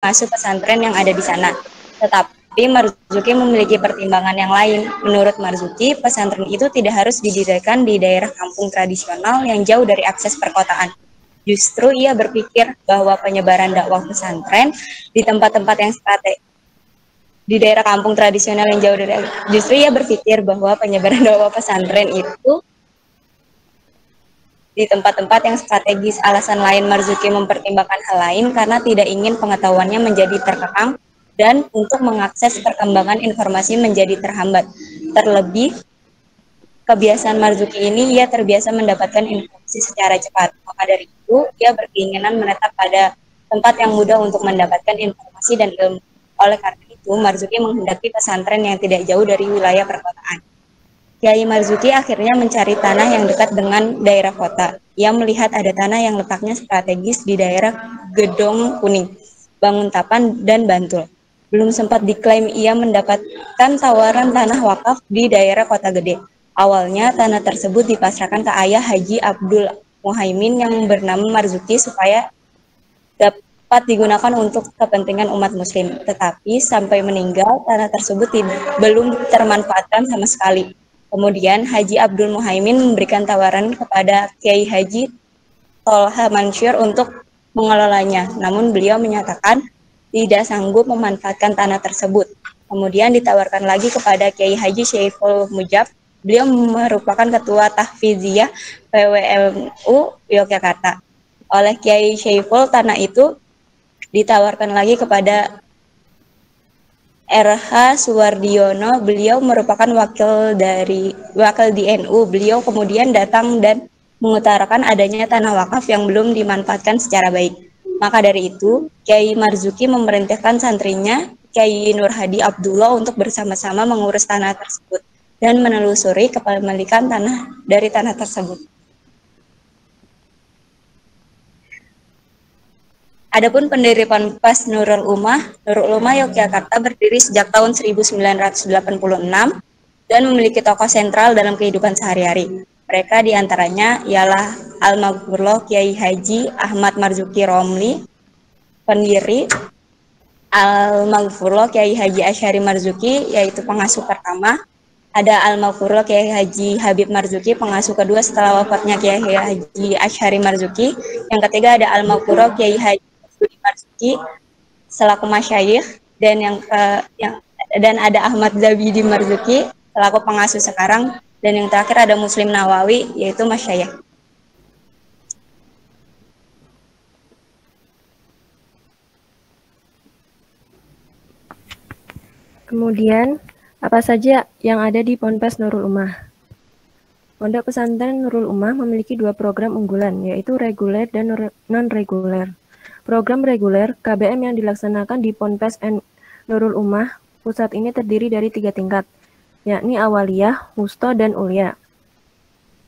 pengasuh pesantren yang ada di sana. Tetapi Marzuki memiliki pertimbangan yang lain. Menurut Marzuki, pesantren itu tidak harus didirikan di daerah kampung tradisional yang jauh dari akses perkotaan. Justru ia berpikir bahwa penyebaran dakwah pesantren di tempat-tempat yang strategis di daerah kampung tradisional yang jauh dari justru ia berpikir bahwa penyebaran dakwah pesantren itu di tempat-tempat yang strategis. Alasan lain Marzuki mempertimbangkan hal lain karena tidak ingin pengetahuannya menjadi terkekang dan untuk mengakses perkembangan informasi menjadi terhambat. Terlebih, kebiasaan Marzuki ini ia terbiasa mendapatkan informasi secara cepat. Maka dari itu, ia berkeinginan menetap pada tempat yang mudah untuk mendapatkan informasi dan ilmu. Oleh karena itu, Marzuki menghendaki pesantren yang tidak jauh dari wilayah perkotaan. Kiai Marzuki akhirnya mencari tanah yang dekat dengan daerah kota. Ia melihat ada tanah yang letaknya strategis di daerah Gedong Kuning, Banguntapan, dan Bantul. Belum sempat diklaim ia mendapatkan tawaran tanah wakaf di daerah Kota Gede. Awalnya tanah tersebut dipasrahkan ke ayah Haji Abdul Muhaimin yang bernama Marzuki supaya dapat digunakan untuk kepentingan umat muslim. Tetapi sampai meninggal tanah tersebut belum termanfaatkan sama sekali. Kemudian Haji Abdul Muhaimin memberikan tawaran kepada Kiai Haji Tolha Mansur untuk mengelolanya. Namun beliau menyatakan tidak sanggup memanfaatkan tanah tersebut. Kemudian ditawarkan lagi kepada Kiai Haji Syaiful Mujab. Beliau merupakan ketua tahfiziyah PWMU Yogyakarta. Oleh Kiai Syaiful, tanah itu ditawarkan lagi kepada RH Suwardiono. Beliau merupakan wakil di NU. Beliau kemudian datang dan mengutarakan adanya tanah wakaf yang belum dimanfaatkan secara baik. Maka dari itu, Kiai Marzuki memerintahkan santrinya, Kiai Nur Hadi Abdullah, untuk bersama-sama mengurus tanah tersebut dan menelusuri kepemilikan tanah dari tanah tersebut. Adapun pendiri Ponpes Nurul Ummah Yogyakarta berdiri sejak tahun 1986 dan memiliki tokoh sentral dalam kehidupan sehari-hari. Mereka diantaranya ialah Al-Maghfurullah Kiai Haji Ahmad Marzuki Romli, pendiri, Al-Maghfurullah Kiai Haji Asyari Marzuki, yaitu pengasuh pertama. Ada Al-Maghfurullah Kiai Haji Habib Marzuki, pengasuh kedua setelah wafatnya Kiai Haji Asyari Marzuki. Yang ketiga ada Al-Maghfurullah Kiai Haji Marzuki selaku masyayikh, dan dan ada Ahmad Zabidi Marzuki selaku pengasuh sekarang, dan yang terakhir ada Muslim Nawawi yaitu masyayikh. Kemudian, apa saja yang ada di Ponpes Nurul Ummah? Pondok Pesantren Nurul Ummah memiliki dua program unggulan, yaitu reguler dan non-reguler. Program reguler KBM yang dilaksanakan di Ponpes Nurul Ummah pusat ini terdiri dari 3 tingkat, yakni awaliyah, wusto, dan ulia.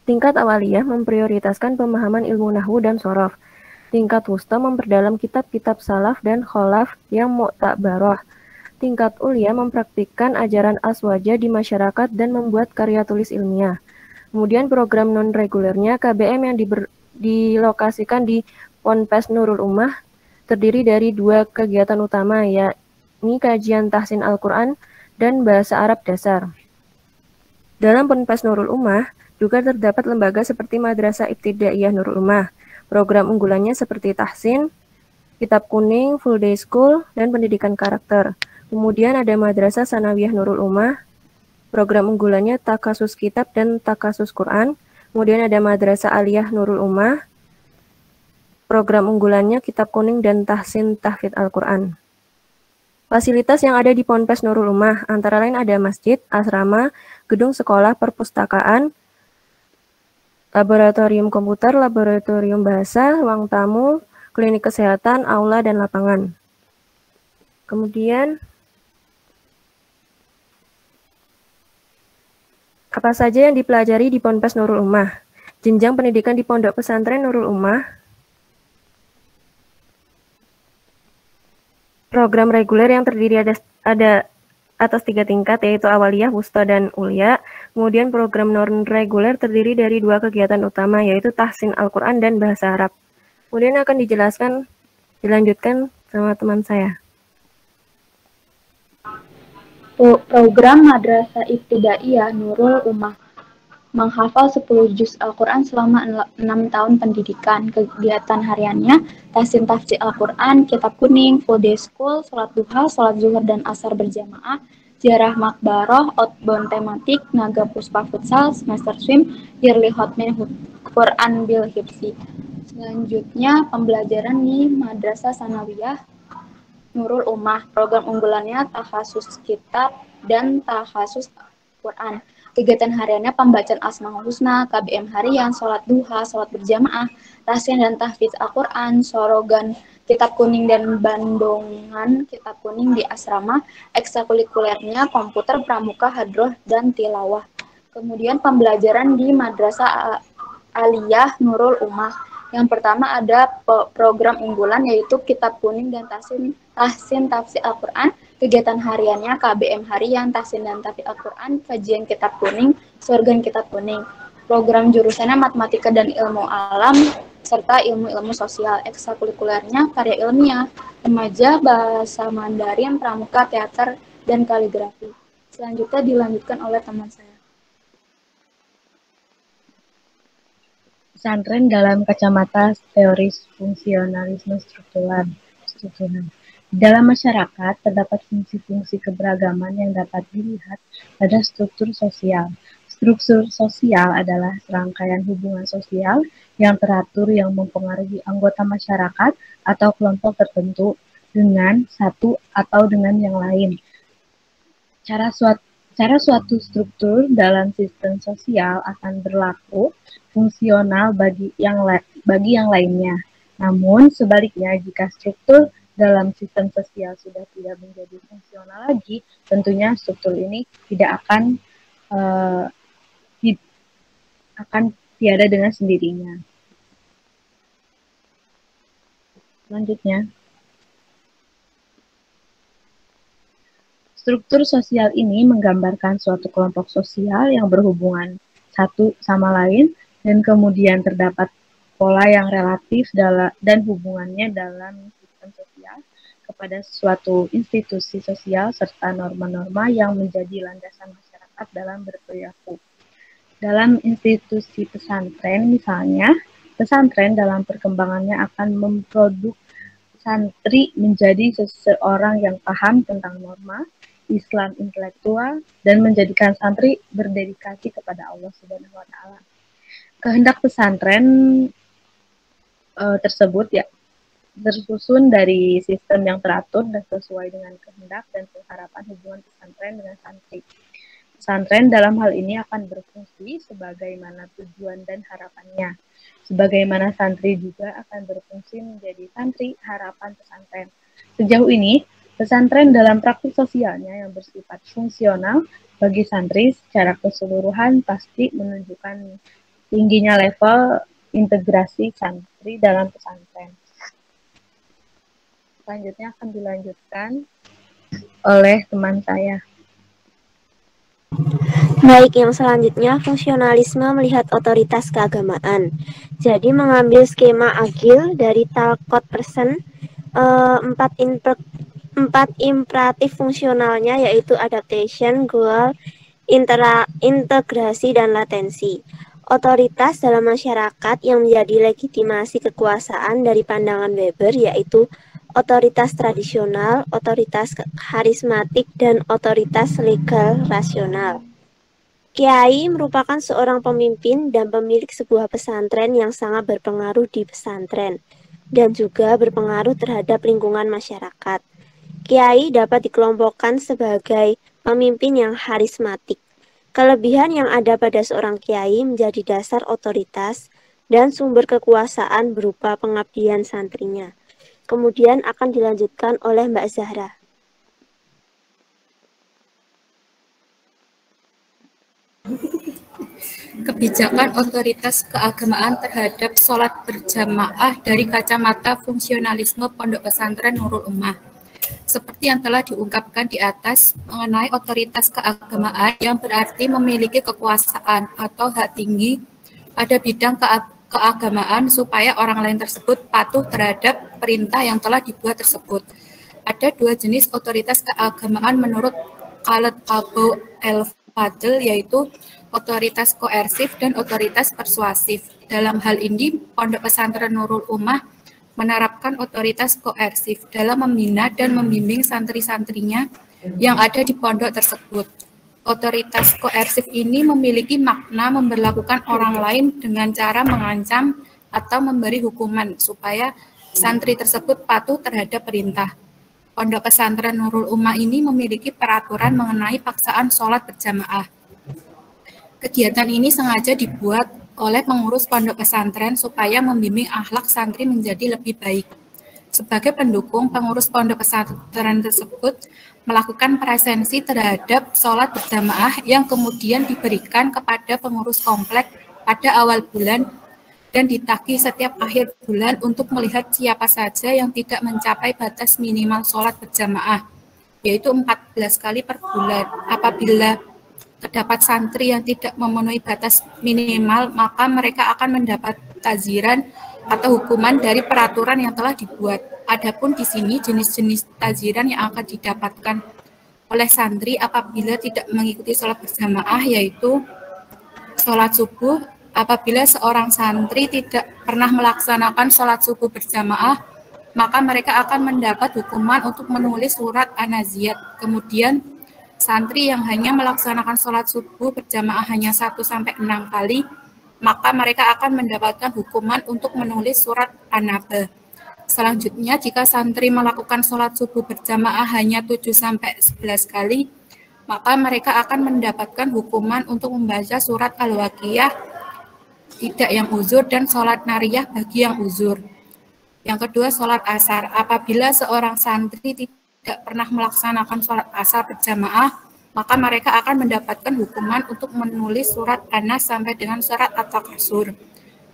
Tingkat awaliyah memprioritaskan pemahaman ilmu nahwu dan shorof. Tingkat wusto memperdalam kitab-kitab salaf dan kholaf yang mu'tabaroh. Tingkat ulia mempraktikkan ajaran aswaja di masyarakat dan membuat karya tulis ilmiah. Kemudian program non-regulernya KBM yang dilokasikan di Ponpes Nurul Ummah terdiri dari 2 kegiatan utama, yakni kajian tahsin Al-Quran dan bahasa Arab dasar. Dalam Ponpes Nurul Ummah juga terdapat lembaga seperti Madrasah Ibtidaiyah Nurul Ummah. Program unggulannya seperti tahsin, kitab kuning, full day school, dan pendidikan karakter. Kemudian ada Madrasah Sanawiyah Nurul Ummah. Program unggulannya takasus kitab dan takasus Quran. Kemudian ada Madrasah Aliyah Nurul Ummah. Program unggulannya kitab kuning dan tahsin tahfidz Al-Quran. Fasilitas yang ada di Ponpes Nurul Ummah antara lain ada masjid, asrama, gedung sekolah, perpustakaan, laboratorium komputer, laboratorium bahasa, ruang tamu, klinik kesehatan, aula, dan lapangan. Kemudian, apa saja yang dipelajari di Ponpes Nurul Ummah? Jenjang pendidikan di Pondok Pesantren Nurul Ummah. Program reguler yang terdiri ada atas 3 tingkat, yaitu awaliyah, wusta, dan ulia. Kemudian program non-reguler terdiri dari 2 kegiatan utama, yaitu tahsin Al-Quran dan bahasa Arab. Kemudian akan dilanjutkan sama teman saya. program Madrasah Ibtidaiyah Nurul Ummah, menghafal 10 juz Al-Quran selama 6 tahun pendidikan. Kegiatan hariannya, tahsin tafsir Al-Quran, kitab kuning, full day school, sholat duha, sholat zuhur dan asar berjamaah, ziarah makbaroh, outbound tematik, naga puspa futsal, semester swim, yearly hotmail Quran bil hipsi. Selanjutnya, pembelajaran di Madrasah Sanawiyah Nurul Ummah. Program unggulannya takhasus kitab dan takhasus Quran. Kegiatan hariannya pembacaan Asmaul Husna, KBM harian, sholat duha, sholat berjamaah, tahsin dan tahfidz Al-Quran, sorogan kitab kuning dan bandongan kitab kuning di asrama, ekstrakurikulernya komputer, pramuka, hadroh, dan tilawah. Kemudian pembelajaran di Madrasah Aliyah Nurul Ummah. Yang pertama ada program unggulan yaitu kitab kuning dan tahsin tafsir Al-Quran. Kegiatan hariannya KBM harian, tahsin dan tafsir Al-Quran, kajian kitab kuning, sorgan kitab kuning. Program jurusannya matematika dan ilmu alam serta ilmu-ilmu sosial. Ekstrakurikulernya karya ilmiah, remaja, bahasa Mandarin, pramuka, teater, dan kaligrafi. Selanjutnya dilanjutkan oleh teman saya. Pesantren dalam kacamata teoris fungsionalisme struktural. Di dalam masyarakat terdapat fungsi-fungsi keberagaman yang dapat dilihat pada struktur sosial. Struktur sosial adalah serangkaian hubungan sosial yang teratur yang mempengaruhi anggota masyarakat atau kelompok tertentu dengan satu atau dengan yang lain. Cara suatu struktur dalam sistem sosial akan berlaku fungsional bagi yang lainnya. Namun sebaliknya, jika struktur dalam sistem sosial sudah tidak menjadi fungsional lagi, tentunya struktur ini tidak akan tiada dengan sendirinya. Selanjutnya, struktur sosial ini menggambarkan suatu kelompok sosial yang berhubungan satu sama lain, dan kemudian terdapat pola yang relatif dan hubungannya dalam sistem sosial kepada suatu institusi sosial serta norma-norma yang menjadi landasan masyarakat dalam berperilaku. Dalam institusi pesantren misalnya, pesantren dalam perkembangannya akan memproduk santri menjadi seseorang yang paham tentang norma Islam intelektual dan menjadikan santri berdedikasi kepada Allah Subhanahu wa taala. Kehendak pesantren tersebut ya tersusun dari sistem yang teratur dan sesuai dengan kehendak dan pengharapan hubungan pesantren dengan santri. Pesantren dalam hal ini akan berfungsi sebagaimana tujuan dan harapannya. Sebagaimana santri juga akan berfungsi menjadi santri harapan pesantren. Sejauh ini, pesantren dalam praktik sosialnya yang bersifat fungsional bagi santri secara keseluruhan pasti menunjukkan tingginya level integrasi santri dalam pesantren. Selanjutnya akan dilanjutkan oleh teman saya. Baik, yang selanjutnya fungsionalisme melihat otoritas keagamaan. Jadi mengambil skema agil dari Talcott Person, empat imperatif fungsionalnya yaitu adaptation, goal, integrasi, dan latensi. Otoritas dalam masyarakat yang menjadi legitimasi kekuasaan dari pandangan Weber yaitu otoritas tradisional, otoritas karismatik, dan otoritas legal rasional. Kiai merupakan seorang pemimpin dan pemilik sebuah pesantren yang sangat berpengaruh di pesantren dan juga berpengaruh terhadap lingkungan masyarakat. Kiai dapat dikelompokkan sebagai pemimpin yang karismatik. Kelebihan yang ada pada seorang kiai menjadi dasar otoritas dan sumber kekuasaan berupa pengabdian santrinya. Kemudian akan dilanjutkan oleh Mbak Zahra. Kebijakan otoritas keagamaan terhadap sholat berjamaah dari kacamata fungsionalisme Pondok Pesantren Nurul Ummah. Seperti yang telah diungkapkan di atas mengenai otoritas keagamaan yang berarti memiliki kekuasaan atau hak tinggi pada bidang keagamaan supaya orang lain tersebut patuh terhadap perintah yang telah dibuat tersebut. Ada dua jenis otoritas keagamaan menurut Khaled Abu El-Fadl, yaitu otoritas koersif dan otoritas persuasif. Dalam hal ini, Pondok Pesantren Nurul Ummah menerapkan otoritas koersif dalam membina dan membimbing santri-santrinya yang ada di pondok tersebut. Otoritas koersif ini memiliki makna memberlakukan orang lain dengan cara mengancam atau memberi hukuman supaya santri tersebut patuh terhadap perintah. Pondok Pesantren Nurul Ummah ini memiliki peraturan mengenai paksaan sholat berjamaah. Kegiatan ini sengaja dibuat oleh pengurus pondok pesantren supaya membimbing akhlak santri menjadi lebih baik. Sebagai pendukung, pengurus pondok pesantren tersebut melakukan presensi terhadap sholat berjamaah yang kemudian diberikan kepada pengurus komplek pada awal bulan dan ditagih setiap akhir bulan untuk melihat siapa saja yang tidak mencapai batas minimal sholat berjamaah, yaitu 14 kali per bulan. Apabila terdapat santri yang tidak memenuhi batas minimal, maka mereka akan mendapat taziran atau hukuman dari peraturan yang telah dibuat. Adapun di sini jenis-jenis taziran yang akan didapatkan oleh santri apabila tidak mengikuti sholat berjamaah, yaitu sholat subuh. Apabila seorang santri tidak pernah melaksanakan sholat subuh berjamaah, maka mereka akan mendapat hukuman untuk menulis surat an-naziat. Kemudian santri yang hanya melaksanakan sholat subuh berjamaah hanya 1-6 kali, maka mereka akan mendapatkan hukuman untuk menulis surat an-naba. Selanjutnya, jika santri melakukan sholat subuh berjamaah hanya 7-11 kali, maka mereka akan mendapatkan hukuman untuk membaca surat al-waqiah tidak yang uzur dan sholat nariyah bagi yang uzur. Yang kedua, sholat asar. Apabila seorang santri tidak pernah melaksanakan sholat asar berjamaah, maka mereka akan mendapatkan hukuman untuk menulis surat An-Nas sampai dengan surat At-Takasur.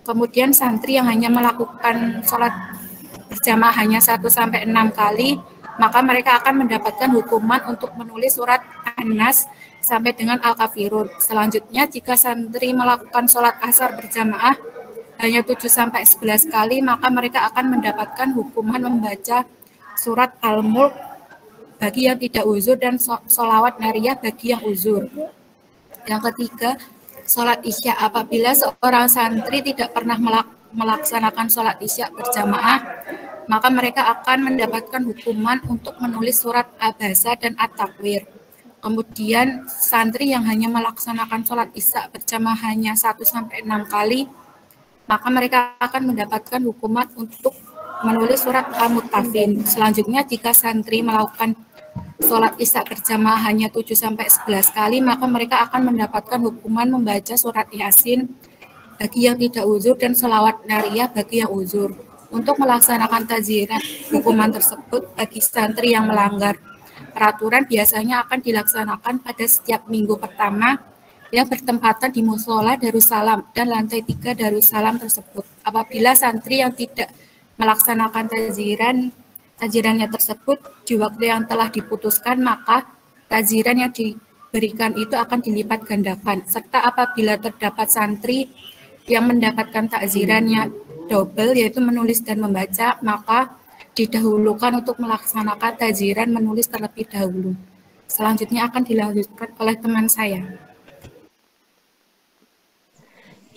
Kemudian santri yang hanya melakukan sholat berjamaah hanya 1-6 kali, maka mereka akan mendapatkan hukuman untuk menulis surat An-Nas sampai dengan Al-Kafirun. Selanjutnya, jika santri melakukan sholat asar berjamaah hanya 7-11 kali, maka mereka akan mendapatkan hukuman membaca surat Al-Mulk bagi yang tidak uzur dan sholawat nariyah bagi yang uzur. Yang ketiga, sholat isya. Apabila seorang santri tidak pernah melaksanakan sholat isya berjamaah, maka mereka akan mendapatkan hukuman untuk menulis surat Abasa dan At-Takwir. Kemudian santri yang hanya melaksanakan sholat isya berjamaah hanya 1-6 kali, maka mereka akan mendapatkan hukuman untuk menulis surat Al-Muttafin. Selanjutnya, jika santri melakukan sholat isya berjamaah hanya 7-11 kali, maka mereka akan mendapatkan hukuman membaca surat Yasin bagi yang tidak uzur dan sholawat nariyah bagi yang uzur. Untuk melaksanakan taziran hukuman tersebut bagi santri yang melanggar peraturan biasanya akan dilaksanakan pada setiap minggu pertama yang bertempatan di Musola Darussalam dan lantai 3 Darussalam tersebut. Apabila santri yang tidak melaksanakan tazirannya tersebut di waktu yang telah diputuskan, maka taziran yang diberikan itu akan dilipat gandakan. Serta apabila terdapat santri yang mendapatkan takzirannya double, yaitu menulis dan membaca, maka didahulukan untuk melaksanakan taziran menulis terlebih dahulu. Selanjutnya akan dilanjutkan oleh teman saya.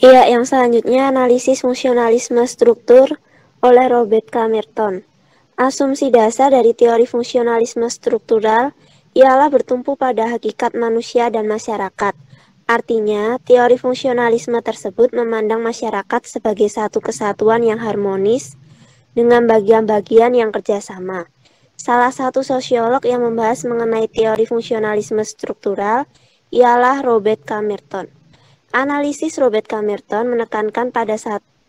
Iya, yang selanjutnya analisis fungsionalisme struktur oleh Robert K. Merton. Asumsi dasar dari teori fungsionalisme struktural ialah bertumpu pada hakikat manusia dan masyarakat. Artinya, teori fungsionalisme tersebut memandang masyarakat sebagai satu kesatuan yang harmonis dengan bagian-bagian yang kerjasama. Salah satu sosiolog yang membahas mengenai teori fungsionalisme struktural ialah Robert K. Merton. Analisis Robert K. Merton menekankan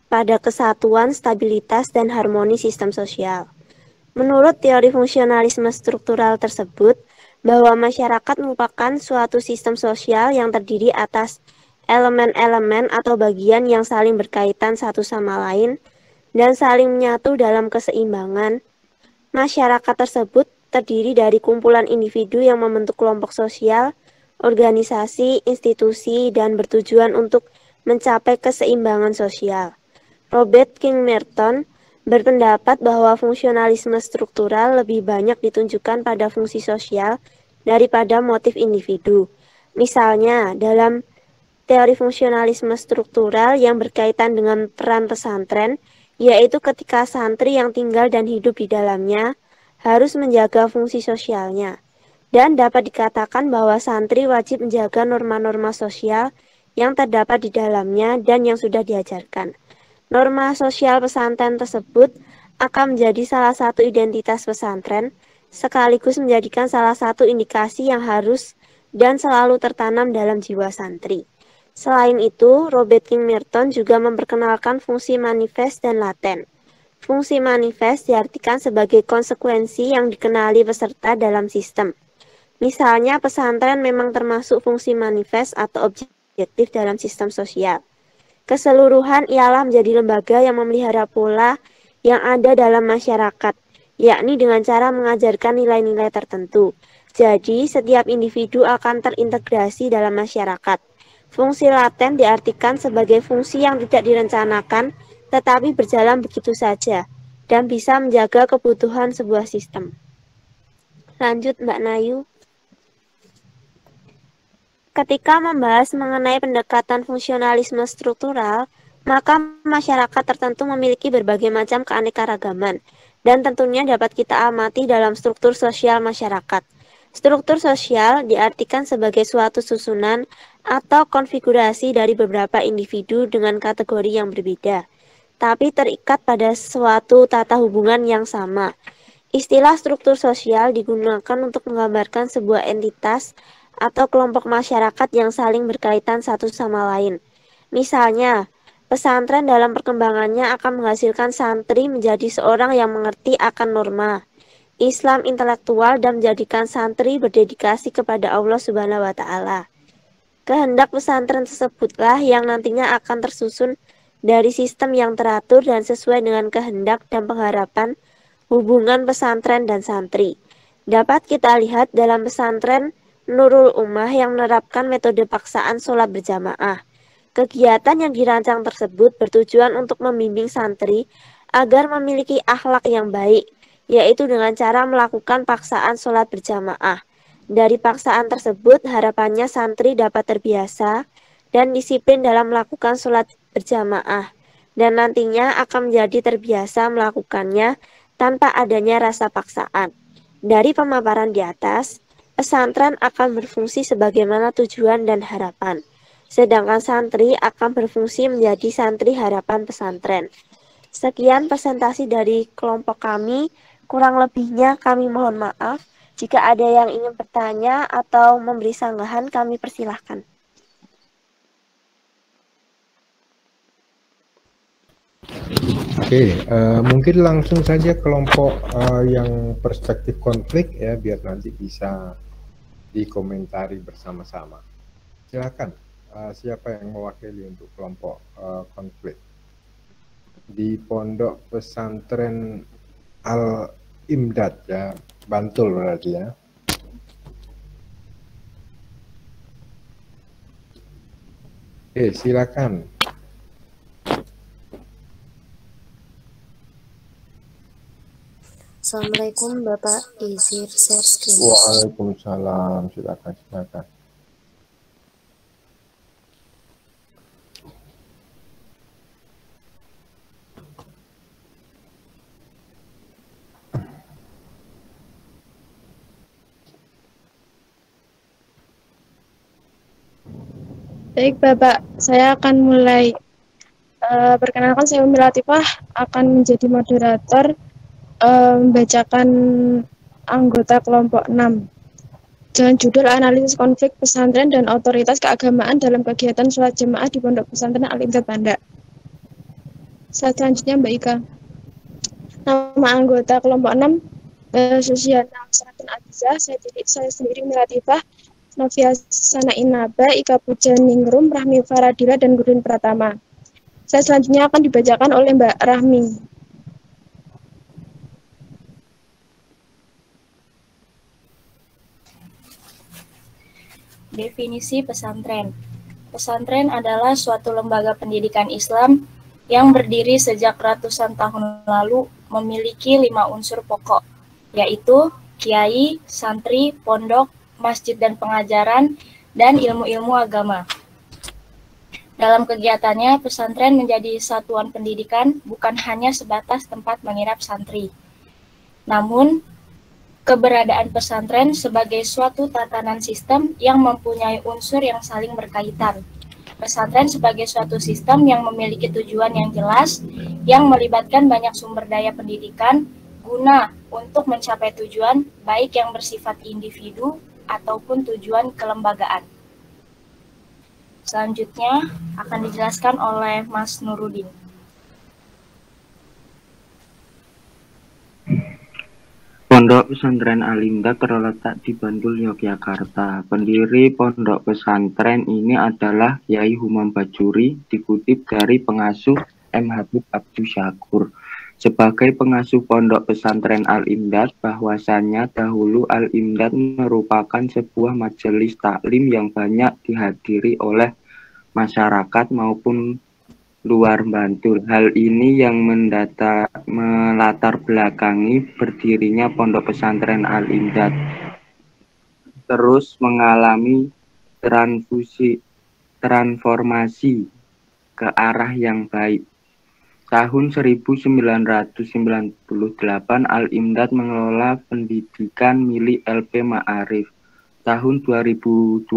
pada kesatuan, stabilitas, dan harmoni sistem sosial. Menurut teori fungsionalisme struktural tersebut, bahwa masyarakat merupakan suatu sistem sosial yang terdiri atas elemen-elemen atau bagian yang saling berkaitan satu sama lain dan saling menyatu dalam keseimbangan. Masyarakat tersebut terdiri dari kumpulan individu yang membentuk kelompok sosial, organisasi, institusi, dan bertujuan untuk mencapai keseimbangan sosial. Robert K. Merton berpendapat bahwa fungsionalisme struktural lebih banyak ditunjukkan pada fungsi sosial daripada motif individu. Misalnya, dalam teori fungsionalisme struktural yang berkaitan dengan peran pesantren, yaitu ketika santri yang tinggal dan hidup di dalamnya harus menjaga fungsi sosialnya. Dan dapat dikatakan bahwa santri wajib menjaga norma-norma sosial yang terdapat di dalamnya dan yang sudah diajarkan. Norma sosial pesantren tersebut akan menjadi salah satu identitas pesantren, sekaligus menjadikan salah satu indikasi yang harus dan selalu tertanam dalam jiwa santri. Selain itu, Robert King Merton juga memperkenalkan fungsi manifest dan laten. Fungsi manifest diartikan sebagai konsekuensi yang dikenali peserta dalam sistem. Misalnya, pesantren memang termasuk fungsi manifest atau objektif dalam sistem sosial. Keseluruhan ialah menjadi lembaga yang memelihara pola yang ada dalam masyarakat, yakni dengan cara mengajarkan nilai-nilai tertentu. Jadi, setiap individu akan terintegrasi dalam masyarakat. Fungsi laten diartikan sebagai fungsi yang tidak direncanakan, tetapi berjalan begitu saja, dan bisa menjaga kebutuhan sebuah sistem. Lanjut, Mbak Nayu. Ketika membahas mengenai pendekatan fungsionalisme struktural, maka masyarakat tertentu memiliki berbagai macam keanekaragaman, dan tentunya dapat kita amati dalam struktur sosial masyarakat. Struktur sosial diartikan sebagai suatu susunan atau konfigurasi dari beberapa individu dengan kategori yang berbeda, tapi terikat pada suatu tata hubungan yang sama. Istilah struktur sosial digunakan untuk menggambarkan sebuah entitas atau kelompok masyarakat yang saling berkaitan satu sama lain. Misalnya, pesantren dalam perkembangannya akan menghasilkan santri menjadi seorang yang mengerti akan norma Islam intelektual dan menjadikan santri berdedikasi kepada Allah Subhanahu wa Ta'ala. Kehendak pesantren tersebutlah yang nantinya akan tersusun dari sistem yang teratur dan sesuai dengan kehendak dan pengharapan hubungan pesantren dan santri. Dapat kita lihat dalam pesantren Nurul Ummah yang menerapkan metode paksaan sholat berjamaah. Kegiatan yang dirancang tersebut bertujuan untuk membimbing santri agar memiliki akhlak yang baik, yaitu dengan cara melakukan paksaan sholat berjamaah. Dari paksaan tersebut, harapannya santri dapat terbiasa dan disiplin dalam melakukan sholat berjamaah, dan nantinya akan menjadi terbiasa melakukannya tanpa adanya rasa paksaan. Dari pemaparan di atas, pesantren akan berfungsi sebagaimana tujuan dan harapan, sedangkan santri akan berfungsi menjadi santri harapan pesantren. Sekian presentasi dari kelompok kami. Kurang lebihnya kami mohon maaf. Jika ada yang ingin bertanya atau memberi sanggahan, kami persilahkan. Oke, mungkin langsung saja kelompok yang perspektif konflik ya, biar nanti bisa dikomentari bersama-sama. Silakan, siapa yang mewakili untuk kelompok konflik di Pondok Pesantren Al-Imdad ya, Bantul berarti ya. Oke, silakan. Assalamualaikum Bapak, izin share screen. Waalaikumsalam, silakan. Baik Bapak, saya akan mulai. Perkenalkan, saya Umi Latifah akan menjadi moderator membacakan anggota kelompok 6 dengan judul analisis konflik pesantren dan otoritas keagamaan dalam kegiatan sholat jemaah di Pondok Pesantren Al-Imdad Banda. Selanjutnya Mbak Ika. Nama anggota kelompok 6 Susiana Sanatin Aziza, saya sendiri Umi Latifah, Novia Sanain Naba, Ika Puja Ningrum, Rahmi Faradila, dan Gurun Pratama. Saya selanjutnya akan dibacakan oleh Mbak Rahmi. Definisi pesantren. Pesantren adalah suatu lembaga pendidikan Islam yang berdiri sejak ratusan tahun lalu, memiliki 5 unsur pokok, yaitu kiai, santri, pondok, masjid dan pengajaran, dan ilmu-ilmu agama. Dalam kegiatannya, pesantren menjadi satuan pendidikan bukan hanya sebatas tempat menginap santri. Namun, keberadaan pesantren sebagai suatu tatanan sistem yang mempunyai unsur yang saling berkaitan. Pesantren sebagai suatu sistem yang memiliki tujuan yang jelas, yang melibatkan banyak sumber daya pendidikan, guna untuk mencapai tujuan baik yang bersifat individu ataupun tujuan kelembagaan. Selanjutnya akan dijelaskan oleh Mas Nurudin. Pondok Pesantren Al-Imdad terletak di Bantul, Yogyakarta. Pendiri pondok pesantren ini adalah Kyai Humam Bajuri, dikutip dari pengasuh M. Habib Abdus Syakur. Sebagai pengasuh pondok pesantren Al-Imdad, bahwasannya dahulu Al-Imdad merupakan sebuah majelis taklim yang banyak dihadiri oleh masyarakat maupun luar Bantul. Hal ini yang melatar belakangi berdirinya pondok pesantren Al-Imdad. Terus mengalami transformasi ke arah yang baik. Tahun 1998 Al-Imdad mengelola pendidikan milik LP Ma'arif. Tahun 2012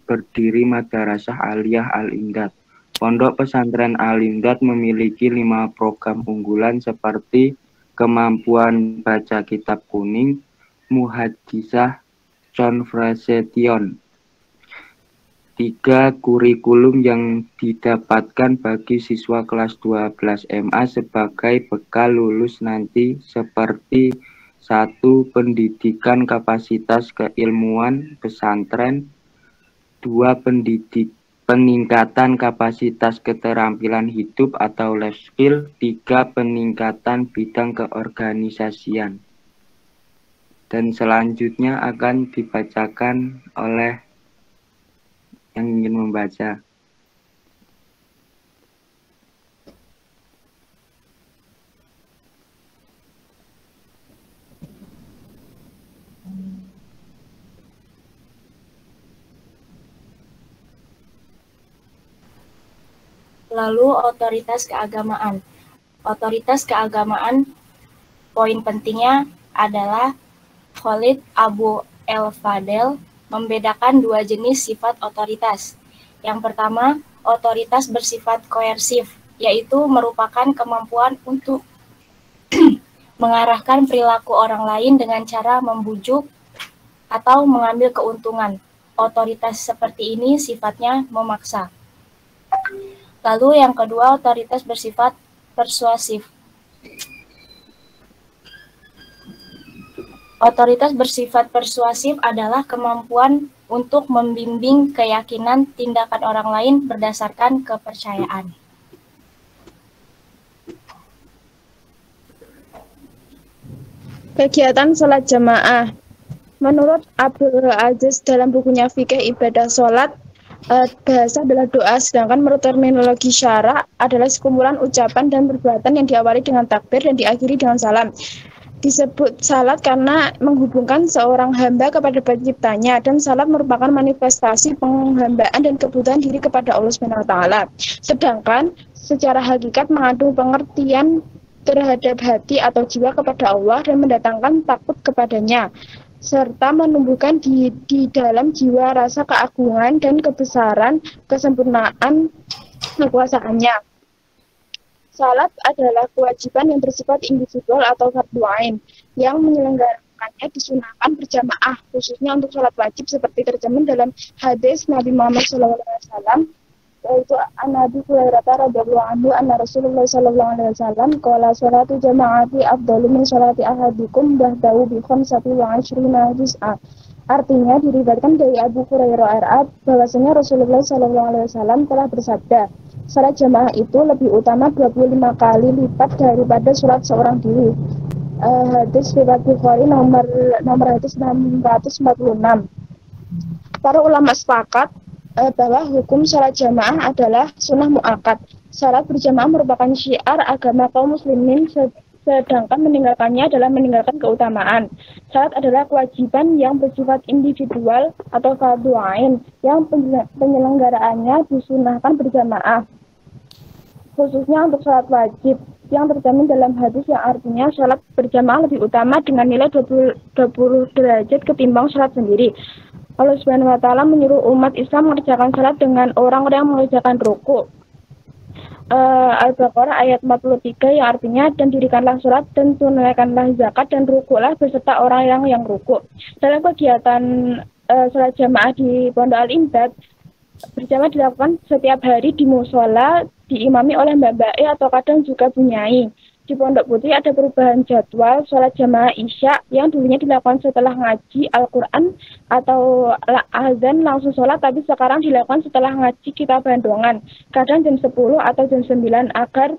berdiri Madrasah Aliyah Al-Imdad. Pondok pesantren Al-Imdad memiliki 5 program unggulan seperti kemampuan baca kitab kuning, muhadisah, conversion. 3 kurikulum yang didapatkan bagi siswa kelas 12 MA sebagai bekal lulus nanti seperti 1. Pendidikan kapasitas keilmuan pesantren, 2. Peningkatan kapasitas keterampilan hidup atau life skill, 3. Peningkatan bidang keorganisasian. Dan selanjutnya akan dibacakan oleh yang ingin membaca. Lalu otoritas keagamaan. Otoritas keagamaan, poin pentingnya adalah Khalid Abu El-Fadel membedakan 2 jenis sifat otoritas. Yang pertama, otoritas bersifat koersif, yaitu merupakan kemampuan untuk mengarahkan perilaku orang lain dengan cara membujuk atau mengambil keuntungan. Otoritas seperti ini sifatnya memaksa. Lalu yang kedua, otoritas bersifat persuasif. Otoritas bersifat persuasif adalah kemampuan untuk membimbing keyakinan tindakan orang lain berdasarkan kepercayaan. Kegiatan sholat jamaah. Menurut Abdul Aziz dalam bukunya Fikih Ibadah Sholat, bahasa adalah doa, sedangkan menurut terminologi syara adalah sekumpulan ucapan dan perbuatan yang diawali dengan takbir dan diakhiri dengan salam. Disebut salat karena menghubungkan seorang hamba kepada penciptanya, dan salat merupakan manifestasi penghambaan dan kebutuhan diri kepada Allah SWT. Sedangkan secara hakikat mengandung pengertian terhadap hati atau jiwa kepada Allah dan mendatangkan takut kepadanya, serta menumbuhkan di dalam jiwa rasa keagungan dan kebesaran kesempurnaan kekuasaannya. Salat adalah kewajiban yang bersifat individual atau fardu ain yang menyelenggarakannya disunahkan berjamaah, khususnya untuk salat wajib seperti tercermin dalam hadis Nabi Muhammad SAW, yaitu An-Nabi Hurairah radhiyallahu anhu anna Rasulullah sallallahu alaihi wasallam qala salatu jama'ati afdalu min salati ahadikum ba'dahu bi 25 juz'a. Artinya diriwayatkan dari Abu Hurairah RA bahwasanya Rasulullah sallallahu alaihi wasallam telah bersabda, salat jamaah itu lebih utama 25 kali lipat daripada salat seorang diri. Hadis riwayat Bukhari nomor hadis 646. Para ulama sepakat bahwa hukum salat jamaah adalah sunnah mu'akkad. Salat berjamaah merupakan syiar agama kaum muslimin sedangkan meninggalkannya adalah meninggalkan keutamaan. Salat adalah kewajiban yang bersifat individual atau fardhu ain yang penyelenggaraannya disunahkan berjamaah, khususnya untuk salat wajib yang terjamin dalam hadis yang artinya salat berjamaah lebih utama dengan nilai 20 derajat ketimbang salat sendiri. Allah Subhanahu wa taala menyuruh umat Islam mengerjakan salat dengan orang-orang yang mengerjakan rukuk. Al-Baqarah ayat 43 yang artinya dan dirikanlah sholat dan tunaikanlah zakat dan rukuklah beserta orang yang rukuk. Dalam kegiatan sholat jamaah di Pondok Al-Imdad, berjamaah dilakukan setiap hari di musola, diimami oleh Mbak E atau kadang juga Bunyai. Di Pondok Putri ada perubahan jadwal sholat jamaah Isya yang dulunya dilakukan setelah ngaji Al-Quran atau azan langsung sholat, tapi sekarang dilakukan setelah ngaji kitab bandongan, kadang jam 10 atau jam 9 agar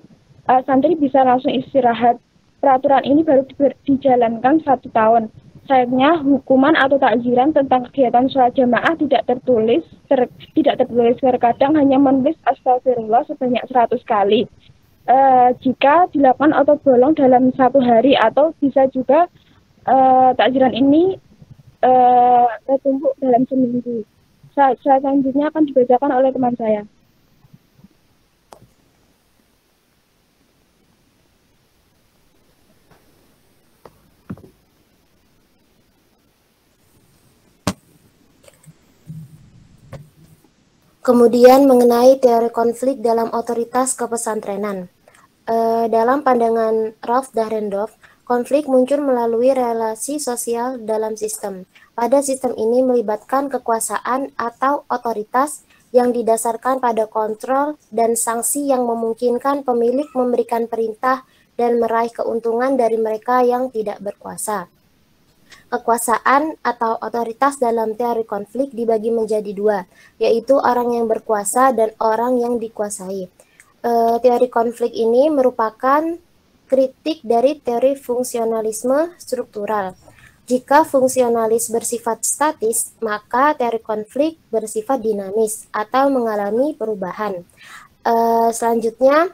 santri bisa langsung istirahat. Peraturan ini baru dijalankan 1 tahun. Sayangnya hukuman atau takziran tentang kegiatan sholat jamaah tidak tertulis, terkadang hanya menulis astagfirullah sebanyak 100 kali. Jika dilakukan atau bolong dalam 1 hari, atau bisa juga takziran ini tertumpuk dalam seminggu. Selanjutnya akan dibacakan oleh teman saya. Kemudian mengenai teori konflik dalam otoritas kepesantrenan. Dalam pandangan Ralph Dahrendorf, konflik muncul melalui relasi sosial dalam sistem. Pada sistem ini melibatkan kekuasaan atau otoritas yang didasarkan pada kontrol dan sanksi yang memungkinkan pemilik memberikan perintah dan meraih keuntungan dari mereka yang tidak berkuasa. Kekuasaan atau otoritas dalam teori konflik dibagi menjadi 2, yaitu orang yang berkuasa dan orang yang dikuasai. Teori konflik ini merupakan kritik dari teori fungsionalisme struktural. Jika fungsionalis bersifat statis, maka teori konflik bersifat dinamis atau mengalami perubahan. Selanjutnya,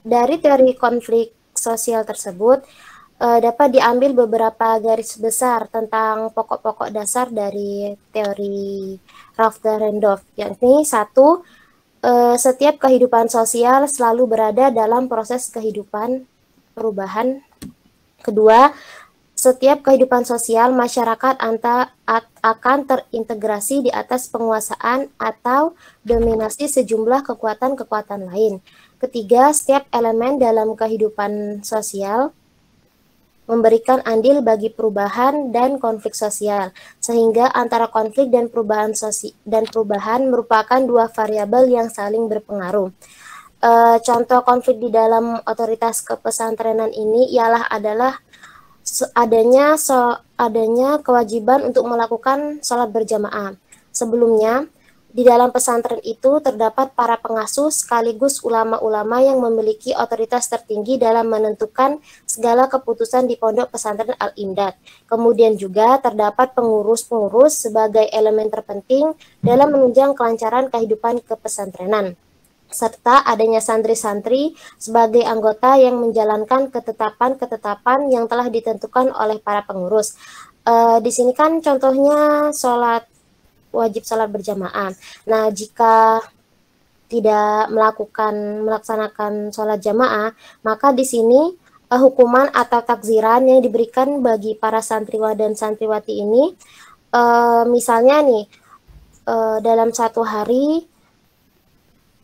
dari teori konflik sosial tersebut, dapat diambil beberapa garis besar tentang pokok-pokok dasar dari teori Ralph Dahrendorf, yakni 1, setiap kehidupan sosial selalu berada dalam proses kehidupan perubahan. 2, setiap kehidupan sosial masyarakat akan terintegrasi di atas penguasaan atau dominasi sejumlah kekuatan-kekuatan lain. 3, setiap elemen dalam kehidupan sosial memberikan andil bagi perubahan dan konflik sosial, sehingga antara konflik dan perubahan merupakan 2 variabel yang saling berpengaruh. Contoh konflik di dalam otoritas kepesantrenan ini adalah adanya kewajiban untuk melakukan sholat berjamaah. Sebelumnya, di dalam pesantren itu terdapat para pengasuh sekaligus ulama-ulama yang memiliki otoritas tertinggi dalam menentukan segala keputusan di pondok pesantren Al-Imdad. Kemudian juga terdapat pengurus-pengurus sebagai elemen terpenting dalam menunjang kelancaran kehidupan kepesantrenan, serta adanya santri-santri sebagai anggota yang menjalankan ketetapan-ketetapan yang telah ditentukan oleh para pengurus. Di sini kan contohnya wajib sholat berjamaah. Nah, jika tidak melaksanakan sholat jamaah, maka di sini hukuman atau takziran yang diberikan bagi para santriwan dan santriwati ini, misalnya nih, dalam 1 hari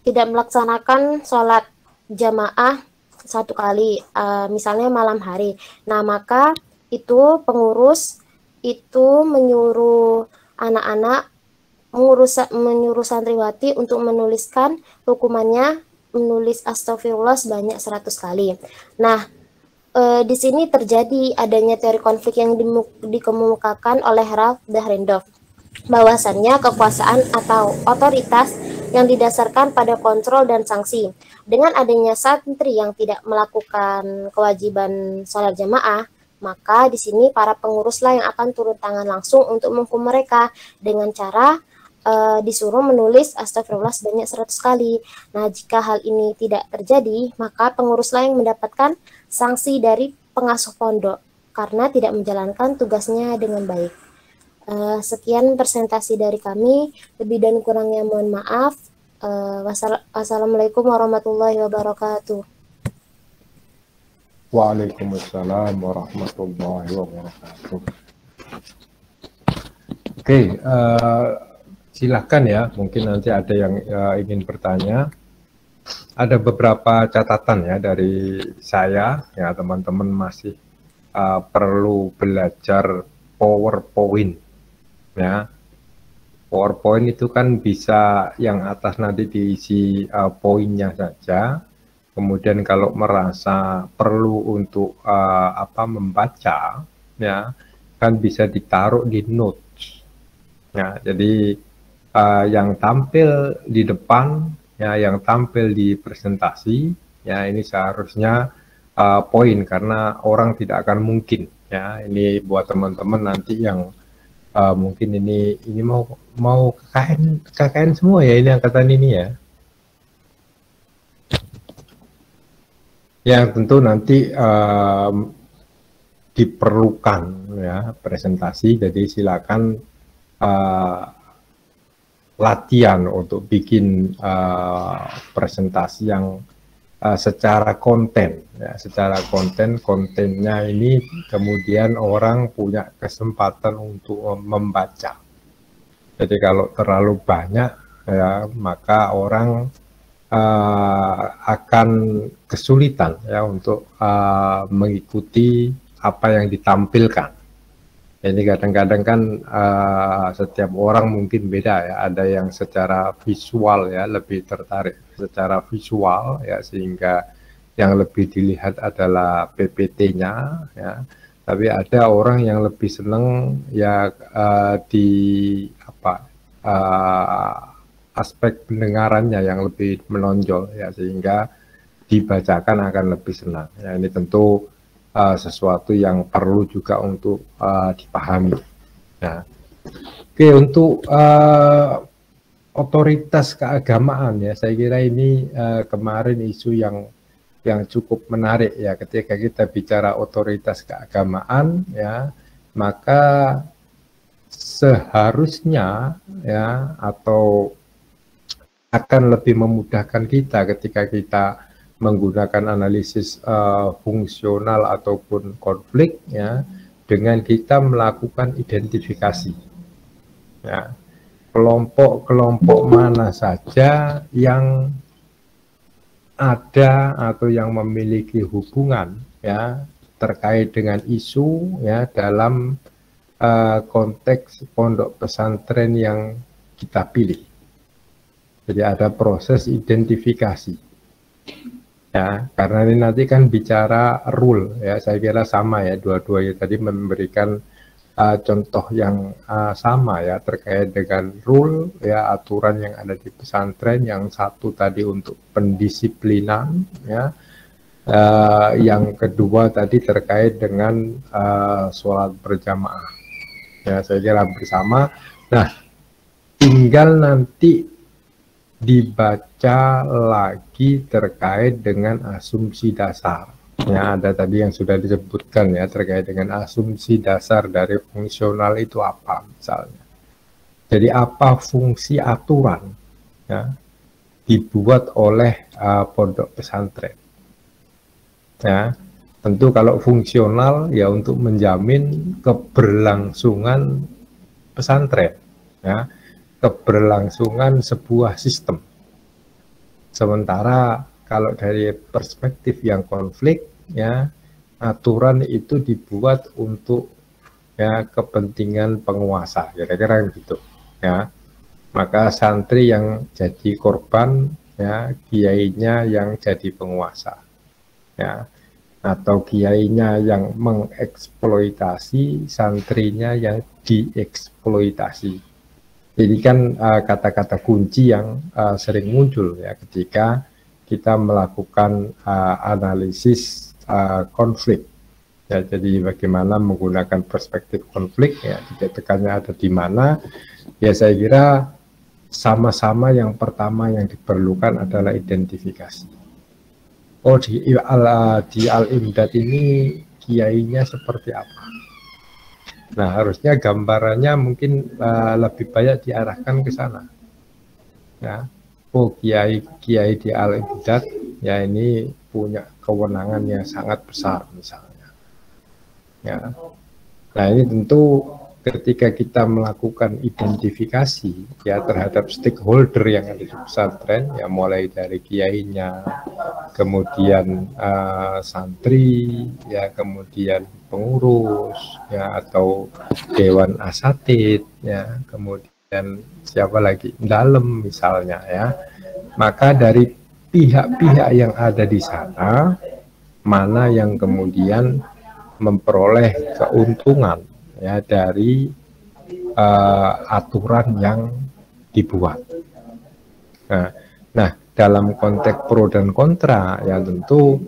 tidak melaksanakan sholat jamaah 1 kali, misalnya malam hari. Nah, maka itu pengurus itu menyuruh anak-anak menyuruh santriwati untuk menuliskan hukumannya, menulis astagfirullah sebanyak 100 kali. Nah, di sini terjadi adanya teori konflik yang dikemukakan oleh Ralph Dahrendorf, bahwasannya kekuasaan atau otoritas yang didasarkan pada kontrol dan sanksi. Dengan adanya santri yang tidak melakukan kewajiban sholat jamaah, maka di sini para penguruslah yang akan turun tangan langsung untuk menghukum mereka dengan cara disuruh menulis astagfirullah sebanyak 100 kali. Nah, jika hal ini tidak terjadi, maka pengurus lain mendapatkan sanksi dari pengasuh pondok karena tidak menjalankan tugasnya dengan baik. Sekian presentasi dari kami. Lebih dan kurangnya mohon maaf. Wassalamualaikum warahmatullahi wabarakatuh. Waalaikumsalam warahmatullahi wabarakatuh. Oke, silakan ya. Mungkin nanti ada yang ingin bertanya. Ada beberapa catatan ya dari saya. Ya, teman-teman masih perlu belajar PowerPoint. Ya, PowerPoint itu kan bisa yang atas nanti diisi poinnya saja. Kemudian kalau merasa perlu untuk membaca, ya kan bisa ditaruh di notes. Ya, jadi yang tampil di depan, ya yang tampil di presentasi, ya ini seharusnya poin karena orang tidak akan mungkin. Ya, ini buat teman-teman nanti yang mungkin ini mau KKN semua ya ini angkatan ini ya. Yang tentu nanti diperlukan ya presentasi, jadi silakan latihan untuk bikin presentasi yang secara konten ya, secara kontennya ini kemudian orang punya kesempatan untuk membaca. Jadi kalau terlalu banyak ya maka orang akan kesulitan ya untuk mengikuti apa yang ditampilkan. Jadi kadang-kadang kan setiap orang mungkin beda ya, ada yang secara visual ya lebih tertarik secara visual ya sehingga yang lebih dilihat adalah PPT-nya ya. Tapi ada orang yang lebih senang ya di aspek pendengarannya yang lebih menonjol ya sehingga dibacakan akan lebih senang. Ya, ini tentu sesuatu yang perlu juga untuk dipahami. Nah, oke, untuk otoritas keagamaan ya, saya kira ini kemarin isu yang cukup menarik ya ketika kita bicara otoritas keagamaan ya, maka seharusnya ya atau akan lebih memudahkan kita ketika kita menggunakan analisis fungsional ataupun konflik ya dengan kita melakukan identifikasi ya kelompok-kelompok mana saja yang ada atau yang memiliki hubungan ya terkait dengan isu ya dalam konteks pondok pesantren yang kita pilih. Jadi ada proses identifikasi. Ya, karena ini nanti kan bicara rule ya, saya kira sama ya, dua-duanya tadi memberikan contoh yang sama ya terkait dengan rule ya, aturan yang ada di pesantren. Yang satu tadi untuk pendisiplinan ya, yang kedua tadi terkait dengan sholat berjamaah ya, saya kira bersama. Nah, tinggal nanti dibaca lagi terkait dengan asumsi dasar. Ya, ada tadi yang sudah disebutkan ya terkait dengan asumsi dasar dari fungsional itu apa misalnya. Jadi apa fungsi aturan ya dibuat oleh pondok pesantren. Ya, tentu kalau fungsional ya untuk menjamin keberlangsungan pesantren ya, keberlangsungan sebuah sistem. Sementara kalau dari perspektif yang konflik ya, aturan itu dibuat untuk ya kepentingan penguasa, kira-kira gitu ya. Maka santri yang jadi korban ya, kiainya yang jadi penguasa ya, atau kiainya yang mengeksploitasi, santrinya yang dieksploitasi. Jadi kan kata-kata kunci yang sering muncul ya ketika kita melakukan analisis konflik. Ya, jadi bagaimana menggunakan perspektif konflik ya, titik tekannya ada di mana? Ya saya kira sama-sama yang pertama yang diperlukan adalah identifikasi. Oh, di Al-Imdad ini kiainya seperti apa? Nah, harusnya gambarannya mungkin lebih banyak diarahkan ke sana. Ya, oh kiai di Al-Imdad ya ini punya kewenangan yang sangat besar misalnya. Ya, nah ini tentu ketika kita melakukan identifikasi ya terhadap stakeholder yang ada di pesantren, ya mulai dari kiainya, kemudian santri, ya kemudian pengurus, ya atau dewan asatid, ya kemudian siapa lagi dalam misalnya ya, maka dari pihak-pihak yang ada di sana mana yang kemudian memperoleh keuntungan ya dari aturan yang dibuat. Nah, dalam konteks pro dan kontra ya tentu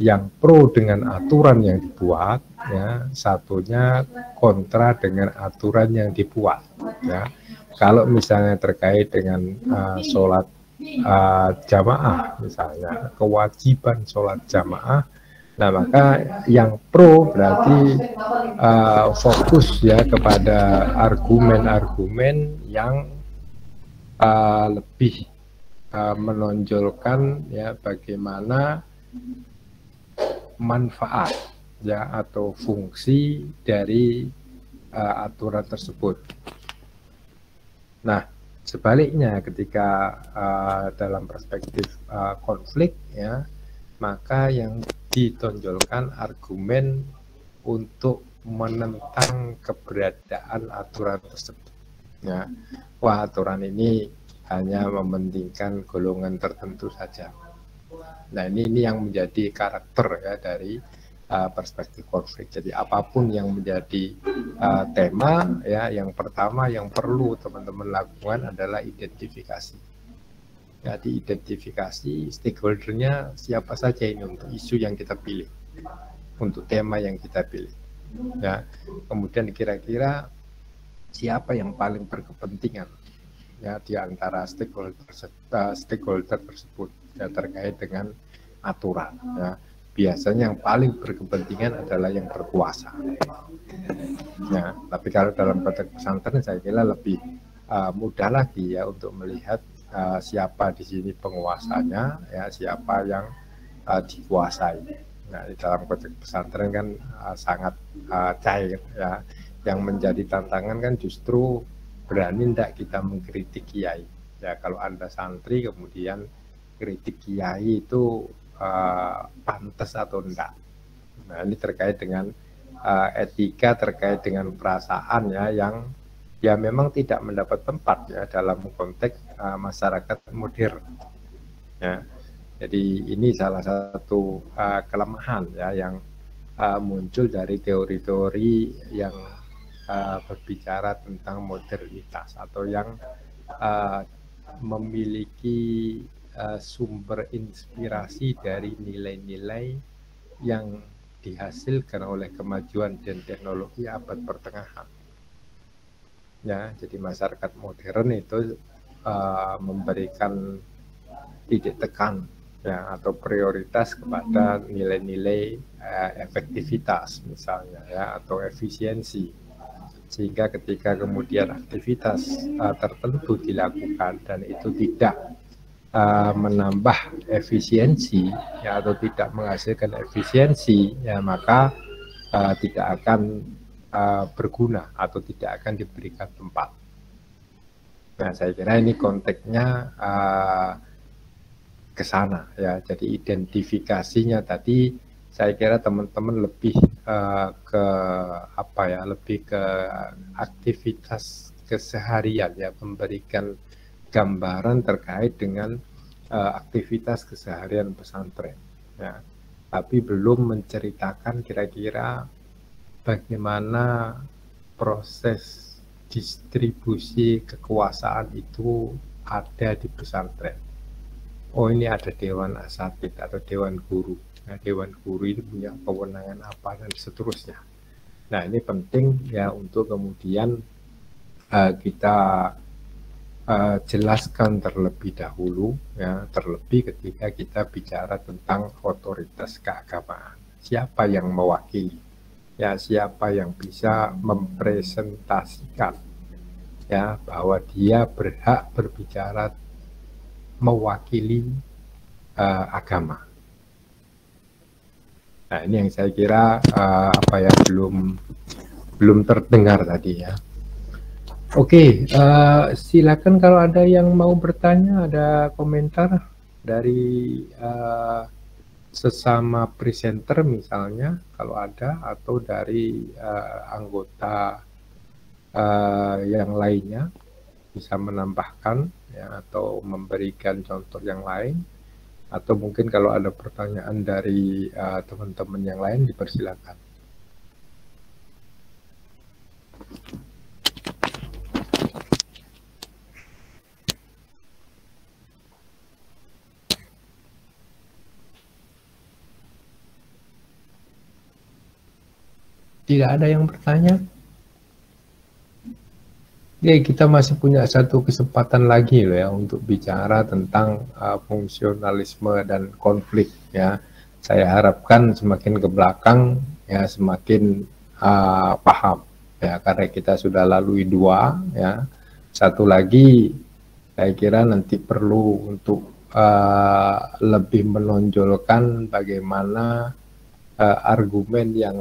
yang pro dengan aturan yang dibuat ya satunya kontra dengan aturan yang dibuat ya. Kalau misalnya terkait dengan sholat jamaah misalnya, kewajiban sholat jamaah, nah maka yang pro berarti fokus ya kepada argumen-argumen yang lebih menonjolkan ya bagaimana manfaat ya atau fungsi dari aturan tersebut. Nah, sebaliknya ketika dalam perspektif konflik ya, maka yang ditonjolkan argumen untuk menentang keberadaan aturan tersebut. Ya, wah aturan ini hanya mementingkan golongan tertentu saja. Nah ini yang menjadi karakter ya dari perspektif konflik. Jadi apapun yang menjadi tema ya, yang pertama yang perlu teman-teman lakukan adalah identifikasi. Jadi identifikasi stakeholdernya siapa saja ini untuk isu yang kita pilih, untuk tema yang kita pilih. Ya, kemudian kira-kira siapa yang paling berkepentingan ya di antara stakeholder tersebut ya terkait dengan aturan ya. Biasanya yang paling berkepentingan adalah yang berkuasa. Ya, tapi kalau dalam konteks pesantren saya kira lebih mudah lagi ya untuk melihat siapa di sini penguasanya ya, siapa yang dikuasai. Nah, di dalam konteks pesantren kan sangat cair ya. Yang menjadi tantangan kan justru berani tidak kita mengkritik kiai. Ya, kalau Anda santri kemudian kritik kiai itu pantas atau enggak. Nah, ini terkait dengan etika, terkait dengan perasaan ya yang ya memang tidak mendapat tempat ya dalam konteks masyarakat modern. Ya. Jadi ini salah satu kelemahan ya yang muncul dari teori-teori yang berbicara tentang modernitas atau yang memiliki sumber inspirasi dari nilai-nilai yang dihasilkan oleh kemajuan dan teknologi abad pertengahan. Ya, jadi masyarakat modern itu memberikan titik tekan ya atau prioritas kepada nilai-nilai efektivitas misalnya ya atau efisiensi, sehingga ketika kemudian aktivitas tertentu dilakukan dan itu tidak menambah efisiensi ya atau tidak menghasilkan efisiensi ya maka tidak akan berguna atau tidak akan diberikan tempat. Nah saya kira ini konteksnya ke sana ya. Jadi identifikasinya tadi saya kira teman-teman lebih ke apa ya, lebih ke aktivitas keseharian ya, memberikan gambaran terkait dengan aktivitas keseharian pesantren ya. Tapi belum menceritakan kira-kira bagaimana proses distribusi kekuasaan itu ada di pesantren. Oh ini ada dewan asatid atau dewan guru. Nah, dewan guru ini punya kewenangan apa dan seterusnya. Nah ini penting ya untuk kemudian kita jelaskan terlebih dahulu, ya, terlebih ketika kita bicara tentang otoritas keagamaan. Siapa yang mewakili, ya, siapa yang bisa mempresentasikan, ya, bahwa dia berhak berbicara mewakili agama. Nah, ini yang saya kira belum terdengar tadi, ya. Oke, silakan kalau ada yang mau bertanya, ada komentar dari sesama presenter misalnya, kalau ada, atau dari anggota yang lainnya bisa menambahkan, ya, atau memberikan contoh yang lain, atau mungkin kalau ada pertanyaan dari teman-teman yang lain dipersilakan. Tidak ada yang bertanya? Oke, kita masih punya satu kesempatan lagi loh, ya, untuk bicara tentang fungsionalisme dan konflik, ya. Saya harapkan semakin ke belakang, ya, semakin paham, ya, karena kita sudah lalui 2, ya. Satu lagi saya kira nanti perlu untuk lebih menonjolkan bagaimana argumen yang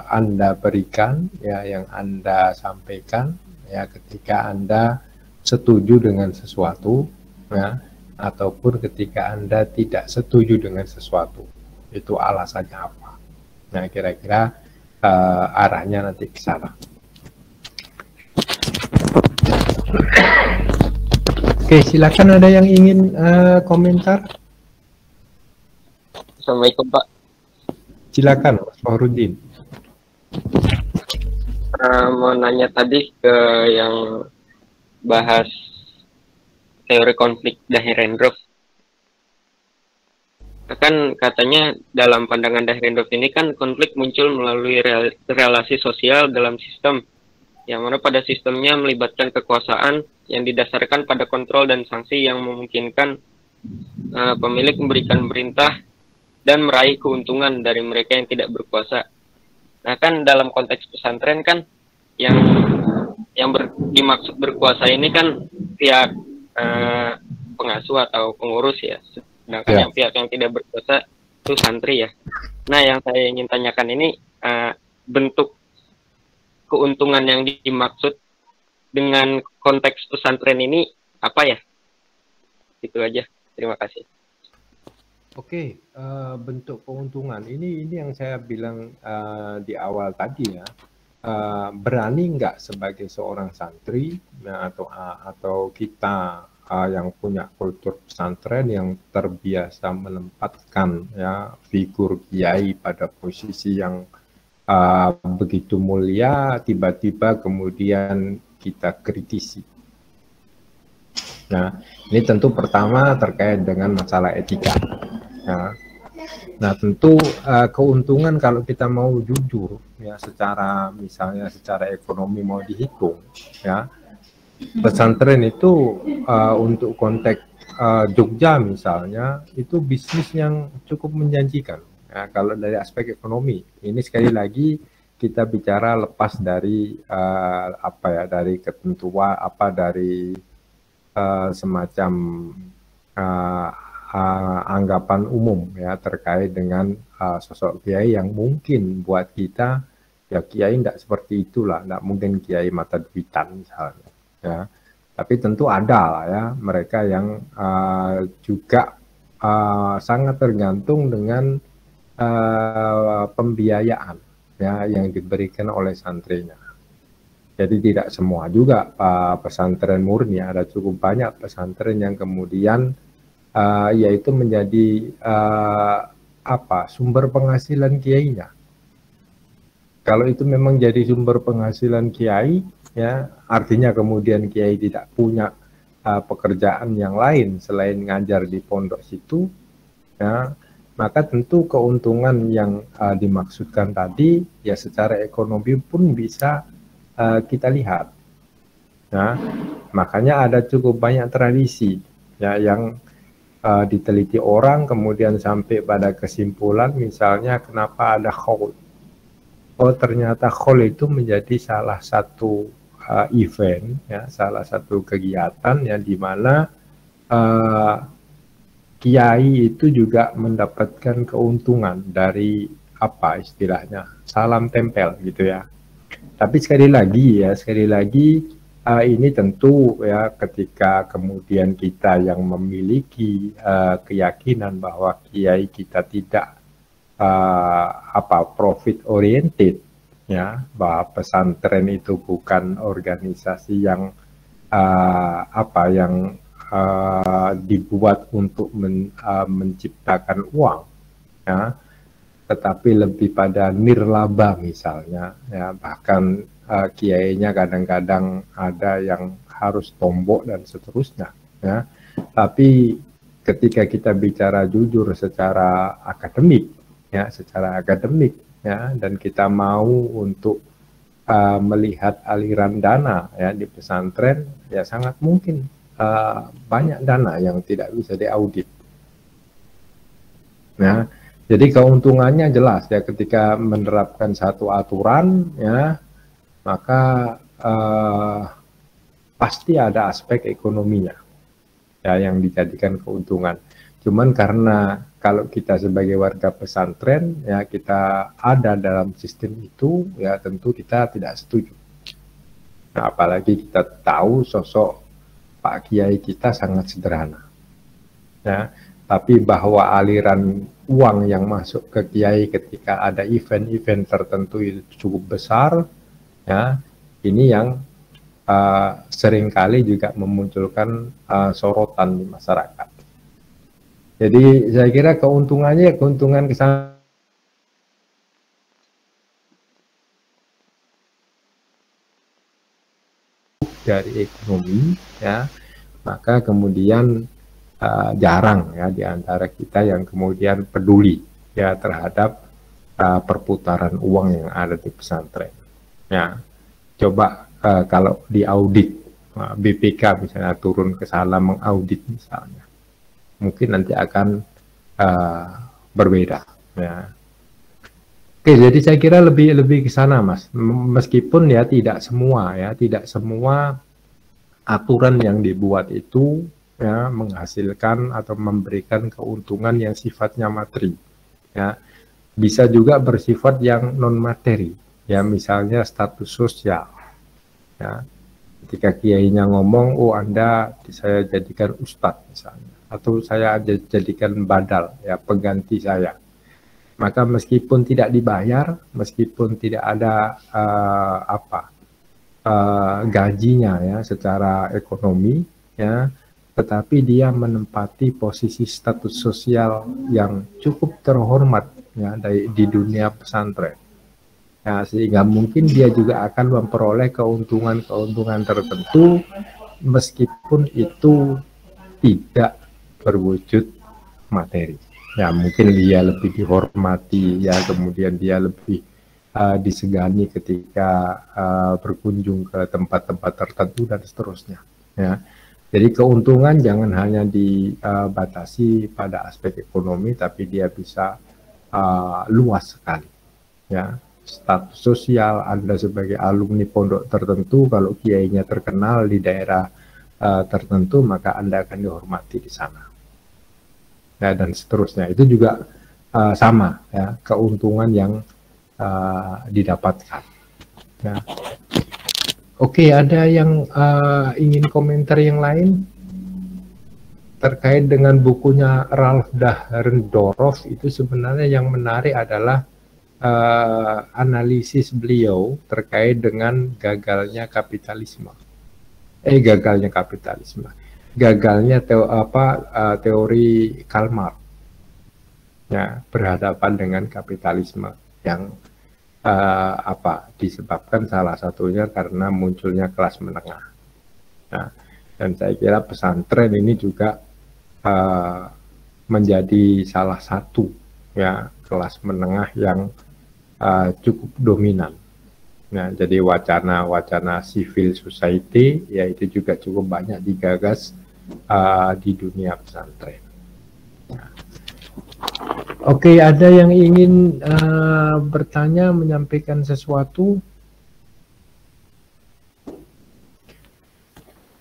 Anda berikan, ya, yang Anda sampaikan, ya, ketika Anda setuju dengan sesuatu, ya, ataupun ketika Anda tidak setuju dengan sesuatu, itu alasannya apa. Nah, kira-kira arahnya nanti ke sana. Oke, silakan, ada yang ingin komentar? Assalamualaikum, Pak. Silakan, Mas Fahrudin. Mau nanya tadi ke yang bahas teori konflik Dahrendorf. Kan katanya dalam pandangan Dahrendorf ini kan konflik muncul melalui relasi sosial dalam sistem, yang mana pada sistemnya melibatkan kekuasaan yang didasarkan pada kontrol dan sanksi yang memungkinkan pemilik memberikan perintah dan meraih keuntungan dari mereka yang tidak berkuasa. Nah, kan dalam konteks pesantren kan yang dimaksud berkuasa ini kan pihak pengasuh atau pengurus, ya. Sedangkan yang pihak yang tidak berkuasa itu santri, ya. Nah, yang saya ingin tanyakan ini bentuk keuntungan yang dimaksud dengan konteks pesantren ini apa, ya? Itu aja. Terima kasih. Oke, bentuk keuntungan ini yang saya bilang di awal tadi, ya. Berani nggak sebagai seorang santri, ya, atau kita yang punya kultur pesantren yang terbiasa menempatkan, ya, figur kiai pada posisi yang begitu mulia, tiba-tiba kemudian kita kritisi. Nah, ini tentu pertama terkait dengan masalah etika. Nah, tentu keuntungan kalau kita mau jujur, ya, misalnya secara ekonomi mau dihitung, ya, pesantren itu untuk konteks Jogja misalnya itu bisnis yang cukup menjanjikan, ya, kalau dari aspek ekonomi. Ini sekali lagi kita bicara lepas dari dari ketentuan dari semacam anggapan umum, ya, terkait dengan sosok kiai yang mungkin buat kita, ya, kiai tidak seperti itulah, tidak mungkin kiai mata duitan misalnya, ya. Tapi tentu ada lah, ya, mereka yang juga sangat tergantung dengan pembiayaan, ya, yang diberikan oleh santrinya. Jadi tidak semua juga pesantren murni, ada cukup banyak pesantren yang kemudian yaitu menjadi sumber penghasilan kiainya. Kalau itu memang jadi sumber penghasilan kiai, ya, artinya kemudian kiai tidak punya pekerjaan yang lain selain ngajar di pondok situ, ya, maka tentu keuntungan yang dimaksudkan tadi, ya, secara ekonomi pun bisa kita lihat. Nah, makanya ada cukup banyak tradisi ya yang diteliti orang kemudian sampai pada kesimpulan, misalnya kenapa ada khaul. Oh, ternyata khaul itu menjadi salah satu event ya, salah satu kegiatan yang dimana kiai itu juga mendapatkan keuntungan dari apa istilahnya, salam tempel gitu ya. Tapi sekali lagi ini tentu ya, ketika kemudian kita yang memiliki keyakinan bahwa kiai kita tidak profit oriented ya, bahwa pesantren itu bukan organisasi yang dibuat untuk menciptakan uang ya, tetapi lebih pada nirlaba misalnya ya, bahkan kiainya kadang-kadang ada yang harus tombok dan seterusnya ya. Tapi ketika kita bicara jujur secara akademik ya, dan kita mau untuk melihat aliran dana ya di pesantren, ya sangat mungkin banyak dana yang tidak bisa diaudit. Nah, jadi keuntungannya jelas ya, ketika menerapkan satu aturan ya, maka pasti ada aspek ekonominya ya yang dijadikan keuntungan. Cuman karena kalau kita sebagai warga pesantren ya, kita ada dalam sistem itu ya, tentu kita tidak setuju. Nah, apalagi kita tahu sosok Pak Kiai kita sangat sederhana ya, tapi bahwa aliran uang yang masuk ke kiai ketika ada event-event tertentu itu cukup besar ya, ini yang seringkali juga memunculkan sorotan di masyarakat. Jadi saya kira keuntungannya keuntungan kesana dari ekonomi ya, maka kemudian jarang ya di antara kita yang kemudian peduli ya terhadap perputaran uang yang ada di pesantren. Ya, coba kalau di audit BPK misalnya turun ke sana mengaudit misalnya, mungkin nanti akan berbeda. Ya. Oke, jadi saya kira lebih ke sana, Mas. Meskipun ya tidak semua aturan yang dibuat itu ya menghasilkan atau memberikan keuntungan yang sifatnya materi ya, bisa juga bersifat yang non materi ya, misalnya status sosial ya, ketika kiainya ngomong, oh Anda saya jadikan ustadz misalnya, atau saya jadikan badal ya, pengganti saya, maka meskipun tidak dibayar, meskipun tidak ada gajinya ya secara ekonomi ya, tetapi dia menempati posisi status sosial yang cukup terhormat ya di dunia pesantren. Ya, sehingga mungkin dia juga akan memperoleh keuntungan-keuntungan tertentu meskipun itu tidak berwujud materi. Ya, mungkin dia lebih dihormati ya, kemudian dia lebih disegani ketika berkunjung ke tempat-tempat tertentu dan seterusnya ya. Jadi keuntungan jangan hanya dibatasi pada aspek ekonomi, tapi dia bisa luas sekali. Ya, status sosial Anda sebagai alumni pondok tertentu, kalau kiainya terkenal di daerah tertentu, maka Anda akan dihormati di sana. Ya, dan seterusnya. Itu juga sama ya, keuntungan yang didapatkan. Ya. Oke, ada yang ingin komentar yang lain terkait dengan bukunya Ralph Dahrendorf? Itu sebenarnya yang menarik adalah analisis beliau terkait dengan gagalnya teori Karl Marx ya, berhadapan dengan kapitalisme yang disebabkan salah satunya karena munculnya kelas menengah. Nah, dan saya kira pesantren ini juga menjadi salah satu ya kelas menengah yang cukup dominan Nah, jadi wacana-wacana civil society ya itu juga cukup banyak digagas di dunia pesantren. Nah. Oke, ada yang ingin bertanya, menyampaikan sesuatu?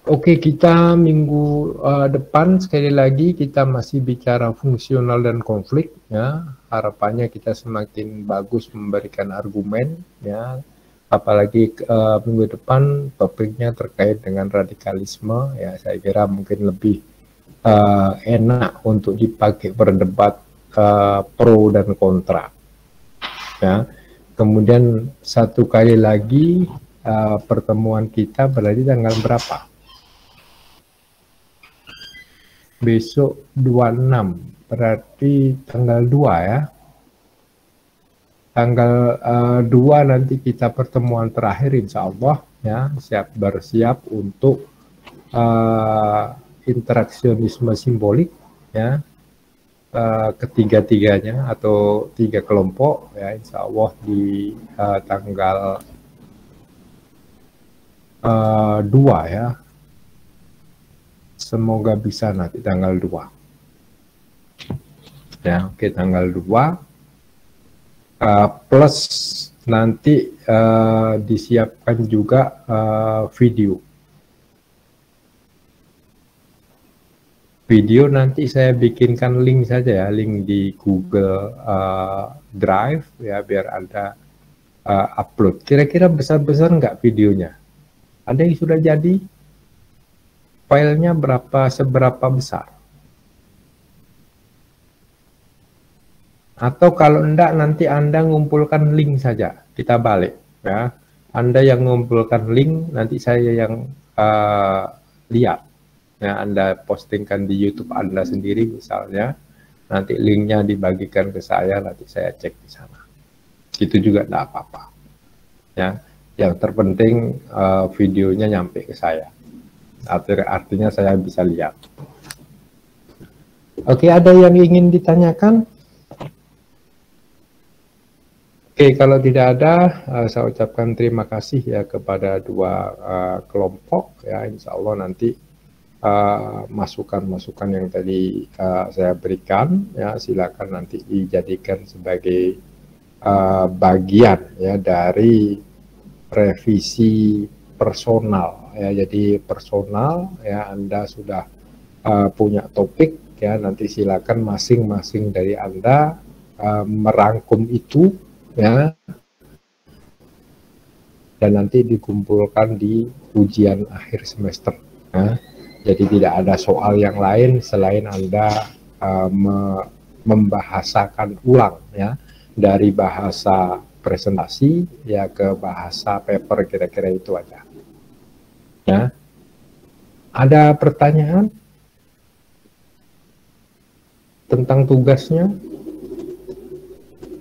Oke, kita minggu depan sekali lagi kita masih bicara fungsional dan konflik ya. Harapannya kita semakin bagus memberikan argumen ya. Apalagi minggu depan topiknya terkait dengan radikalisme ya, saya kira mungkin lebih enak untuk dipakai berdebat pro dan kontra ya. Kemudian satu kali lagi pertemuan kita berarti tanggal berapa? Besok 26 berarti tanggal 2 ya. Tanggal 2 nanti kita pertemuan terakhir insya Allah ya, bersiap untuk interaksionisme simbolik ya, ketiga-tiganya atau 3 kelompok ya, insya Allah di tanggal 2 ya, semoga bisa nanti tanggal 2 ya. Oke, tanggal 2 plus nanti disiapkan juga video nanti saya bikinkan link saja ya, link di Google Drive ya, biar ada upload. Kira-kira besar-besar nggak videonya? Ada yang sudah jadi? Filenya seberapa besar? Atau kalau enggak nanti Anda ngumpulkan link saja, kita balik ya. Anda yang ngumpulkan link, nanti saya yang lihat ya. Anda postingkan di YouTube Anda sendiri misalnya, nanti linknya dibagikan ke saya, nanti saya cek di sana. Itu juga enggak apa-apa ya. Yang terpenting videonya nyampe ke saya, artinya saya bisa lihat. Oke, ada yang ingin ditanyakan? Oke, kalau tidak ada, saya ucapkan terima kasih ya kepada 2 kelompok ya. Insya Allah nanti masukan-masukan yang tadi saya berikan ya, silakan nanti dijadikan sebagai bagian ya dari revisi personal ya. Jadi personal ya, Anda sudah punya topik ya, nanti silakan masing-masing dari Anda merangkum itu ya, dan nanti dikumpulkan di ujian akhir semester ya. Jadi tidak ada soal yang lain selain Anda membahasakan ulang ya, dari bahasa presentasi ya ke bahasa paper, kira-kira itu aja ya. Ada pertanyaan tentang tugasnya?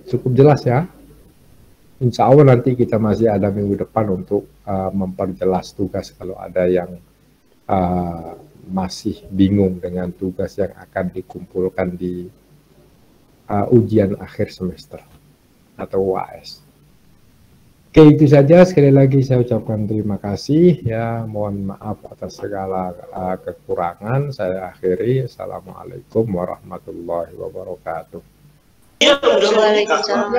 Cukup jelas ya. Insya Allah nanti kita masih ada minggu depan untuk memperjelas tugas kalau ada yang masih bingung dengan tugas yang akan dikumpulkan di ujian akhir semester atau UAS. Oke, itu saja. Sekali lagi saya ucapkan terima kasih ya. Mohon maaf atas segala kekurangan. Saya akhiri. Assalamualaikum warahmatullahi wabarakatuh. Waalaikumsalam.